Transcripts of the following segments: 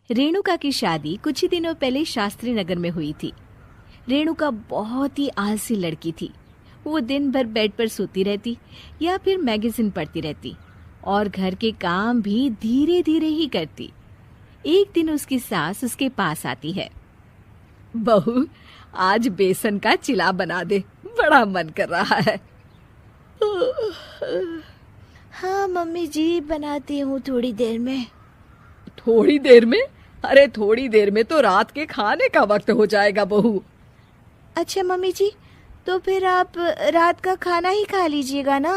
रेणुका की शादी कुछ ही दिनों पहले शास्त्री नगर में हुई थी। रेणुका बहुत ही आलसी लड़की थी। वो दिन भर बेड पर सोती रहती या फिर मैगजीन पढ़ती रहती और घर के काम भी धीरे धीरे ही करती। एक दिन उसकी सास उसके पास आती है। बहू, आज बेसन का चिला बना दे, बड़ा मन कर रहा है। हाँ मम्मी जी, बनाती हूँ थोड़ी देर में। थोड़ी देर में? अरे थोड़ी देर में तो रात के खाने का वक्त हो जाएगा बहू। अच्छा मम्मी जी, तो फिर आप रात का खाना ही खा लीजिएगा ना।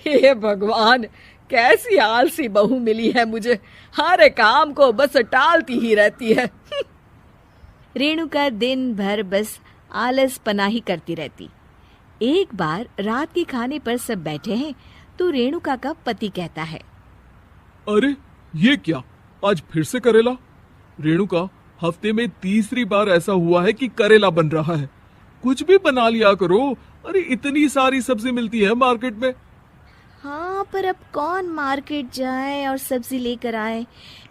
हे भगवान, कैसी आलसी बहू मिली है मुझे, हर काम को बस टालती ही रहती है। रेणुका दिन भर बस आलस पना ही करती रहती। एक बार रात के खाने पर सब बैठे हैं तो रेणुका का पति कहता है, अरे ये क्या, आज फिर से करेला? रेणुका, हफ्ते में तीसरी बार ऐसा हुआ है कि करेला बन रहा है। कुछ भी बना लिया करो। अरे इतनी सारी सब्जी मिलती है मार्केट में। हाँ, पर अब कौन मार्केट जाए और सब्जी लेकर आए,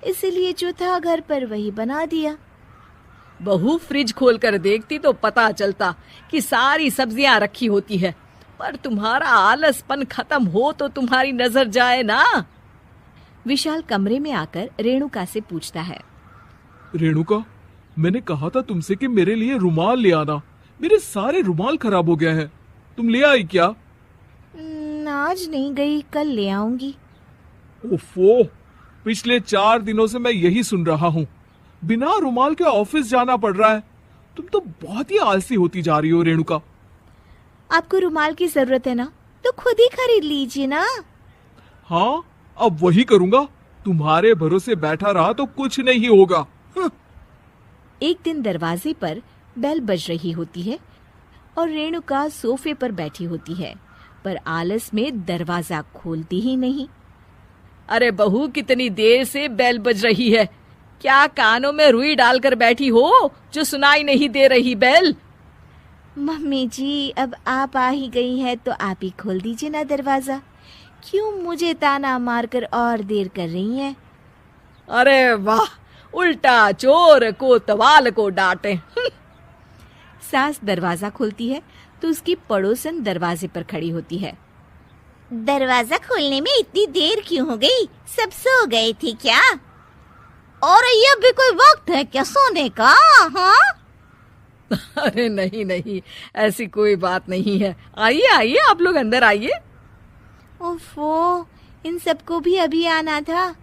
इसीलिए जो था घर पर वही बना दिया। बहू, फ्रिज खोल कर देखती तो पता चलता कि सारी सब्जियां रखी होती है, पर तुम्हारा आलसपन खत्म हो तो तुम्हारी नजर जाए ना। विशाल कमरे में आकर रेणुका से पूछता है, रेणुका, मैंने कहा था तुमसे कि मेरे लिए रुमाल ले आना। मेरे सारे रुमाल खराब हो गए हैं। तुम ले आई क्या? आज नहीं गई, कल ले आऊंगी। ओफो, पिछले 4 दिनों से मैं यही सुन रहा हूँ। बिना रुमाल के ऑफिस जाना पड़ रहा है। तुम तो बहुत ही आलसी होती जा रही हो रेणुका। आपको रुमाल की जरूरत है ना, तो खुद ही खरीद लीजिए ना। हाँ, अब वही करूंगा। तुम्हारे भरोसे बैठा रहा तो कुछ नहीं होगा। एक दिन दरवाजे पर बेल बज रही होती है और रेणुका सोफे पर बैठी होती है, पर आलस में दरवाजा खोलती ही नहीं। अरे बहू, कितनी देर से बेल बज रही है? क्या कानों में रुई डालकर बैठी हो जो सुनाई नहीं दे रही बेल? मम्मी जी, अब आप आ ही गई हैं तो आप ही खोल दीजिए ना दरवाजा। क्यों मुझे ताना मारकर और देर कर रही हैं? अरे वाह, उल्टा चोर को तवाल को डांटे। सास दरवाजा खोलती है तो उसकी पड़ोसन दरवाजे पर खड़ी होती है। दरवाजा खोलने में इतनी देर क्यों हो गई? सब सो गए थे क्या? और ये भी कोई वक्त है क्या सोने का? हाँ? अरे नहीं नहीं, ऐसी कोई बात नहीं है। आइए आइए, आप लोग अंदर आइए। ओफो, इन सबको भी अभी आना था।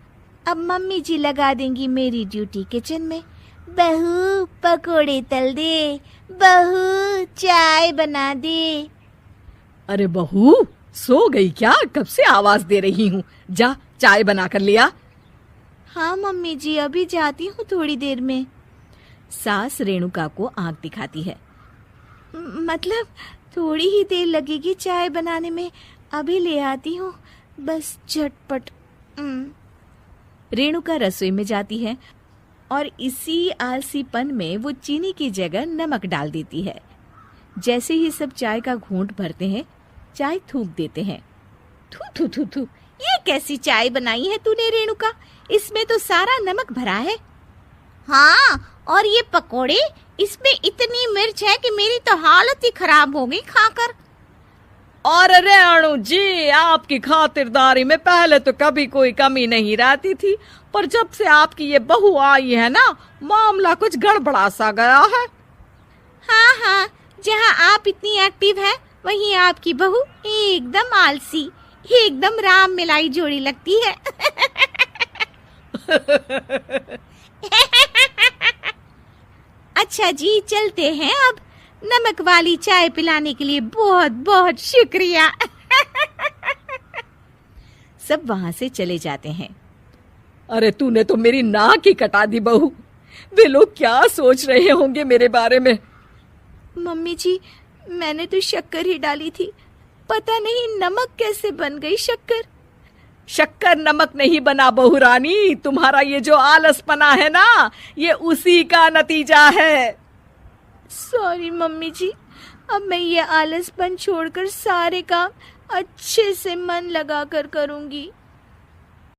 अब मम्मी जी लगा देंगी मेरी ड्यूटी किचन में। बहू पकोड़े तल दे, बहू चाय बना दे। अरे बहू, सो गई क्या? कब से आवाज दे रही हूँ, जा चाय बना कर लिया। हाँ मम्मी जी, अभी जाती हूँ थोड़ी देर में। सास रेणुका को आंख दिखाती है। मतलब थोड़ी ही देर लगेगी चाय बनाने में, अभी ले आती हूँ, बस झटपट। रेणुका रसोई में जाती है और इसी आलसीपन में वो चीनी की जगह नमक डाल देती है। जैसे ही सब चाय का घूंट भरते हैं, चाय थूक देते हैं। थू थू थू थू, ये कैसी चाय बनाई है तूने रेणुका? इसमें तो सारा नमक भरा है। हाँ, और ये पकोड़े, इसमें इतनी मिर्च है कि मेरी तो हालत ही खराब हो गई खाकर। और रेणु जी, आपकी खातिरदारी में पहले तो कभी कोई कमी नहीं रहती थी, पर जब से आपकी ये बहू आई है ना, मामला कुछ गड़बड़ा सा गया है। हाँ हाँ, जहाँ आप इतनी एक्टिव हैं, वहीं आपकी बहू एकदम आलसी, एकदम राम मिलाई जोड़ी लगती है। अच्छा जी, चलते हैं अब। नमक वाली चाय पिलाने के लिए बहुत बहुत शुक्रिया। सब वहां से चले जाते हैं। अरे तूने तो मेरी नाक ही कटा दी बहू। वे लोग क्या सोच रहे होंगे मेरे बारे में? मम्मी जी, मैंने तो शक्कर ही डाली थी, पता नहीं नमक कैसे बन गई शक्कर। शक्कर नमक नहीं बना बहू रानी, तुम्हारा ये जो आलसपना है ना, ये उसी का नतीजा है। सॉरी मम्मी जी, अब मैं ये आलसपन छोड़कर सारे काम अच्छे से मन लगाकर करूंगी।